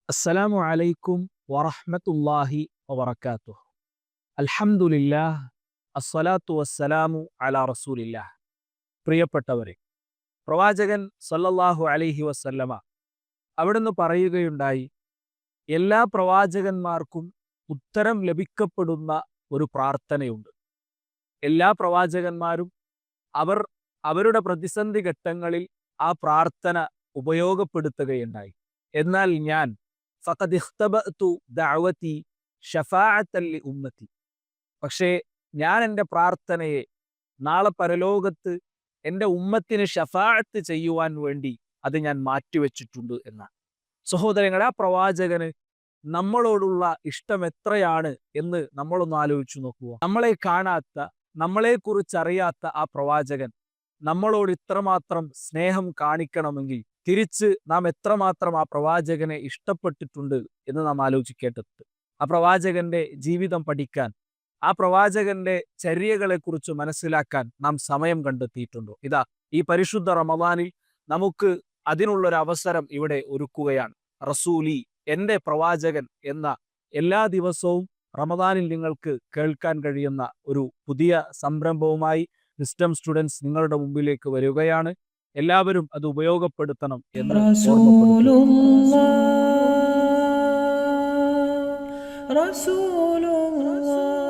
അസ്സലാമു അലൈക്കും വറഹ്മത്തുള്ളാഹി വബറകാതുഹു. അൽഹംദുലില്ലാഹ് അസ്സലാത്തു വസ്സലാമു അലാ റസൂലില്ലാഹ്. പ്രിയപ്പെട്ടവരെ, പ്രവാചകൻ സല്ലല്ലാഹു അലൈഹി വസല്ലമ അവിടുന്ന് പറയുകയുണ്ടായി, എല്ലാ പ്രവാചകന്മാർക്കും ഉത്തരം ലഭിക്കപ്പെടുന്ന ഒരു പ്രാർത്ഥനയുണ്ട്. എല്ലാ പ്രവാചകന്മാരും അവർ അവരുടെ പ്രതിസന്ധി ഘട്ടങ്ങളിൽ ആ പ്രാർത്ഥന ഉപയോഗപ്പെടുത്തുകയുണ്ടായി. എന്നാൽ ഞാൻ ഫഖദ് ഇഖ്തബഅതു ദഅവതി ശഫാഅത്തൻ ലി ഉമ്മത്തി, പക്ഷേ ഞാൻ എൻ്റെ പ്രാർത്ഥനയെ നാളെ പരലോകത്ത് എൻ്റെ ഉമ്മത്തിന് ഷഫാഅത്ത് ചെയ്യുവാൻ വേണ്ടി അത് ഞാൻ മാറ്റിവെച്ചിട്ടുണ്ട് എന്നാണ്. സഹോദരങ്ങളെ, ആ പ്രവാചകന് നമ്മളോടുള്ള ഇഷ്ടം എത്രയാണ് എന്ന് നമ്മളൊന്ന് ആലോചിച്ചു നോക്കുക. നമ്മളെ കാണാത്ത, നമ്മളെക്കുറിച്ചറിയാത്ത ആ പ്രവാചകൻ നമ്മളോട് ഇത്രമാത്രം സ്നേഹം കാണിക്കണമെങ്കിൽ തിരിച്ച് നാം എത്രമാത്രം ആ പ്രവാചകനെ ഇഷ്ടപ്പെട്ടിട്ടുണ്ട് എന്ന് നാം ആലോചിക്കേണ്ടതുണ്ട്. ആ പ്രവാചകന്റെ ജീവിതം പഠിക്കാൻ, ആ പ്രവാചകന്റെ ചര്യകളെക്കുറിച്ച് മനസ്സിലാക്കാൻ നാം സമയം കണ്ടെത്തിയിട്ടുണ്ടോ? ഇതാ, ഈ പരിശുദ്ധ റമദാനിൽ നമുക്ക് അതിനുള്ളൊരു അവസരം ഇവിടെ ഒരുക്കുകയാണ്. റസൂലി, എൻ്റെ പ്രവാചകൻ എന്ന എല്ലാ ദിവസവും റമദാനിൽ നിങ്ങൾക്ക് കേൾക്കാൻ കഴിയുന്ന ഒരു പുതിയ സംരംഭവുമായി വിസ്ഡം സ്റ്റുഡൻസ് നിങ്ങളുടെ മുമ്പിലേക്ക് വരികയാണ്. എല്ലാവരും അത് ഉപയോഗപ്പെടുത്തണം എന്ന് ഓർമ്മപ്പെടുത്തുന്നു. റസൂലുള്ളാഹ്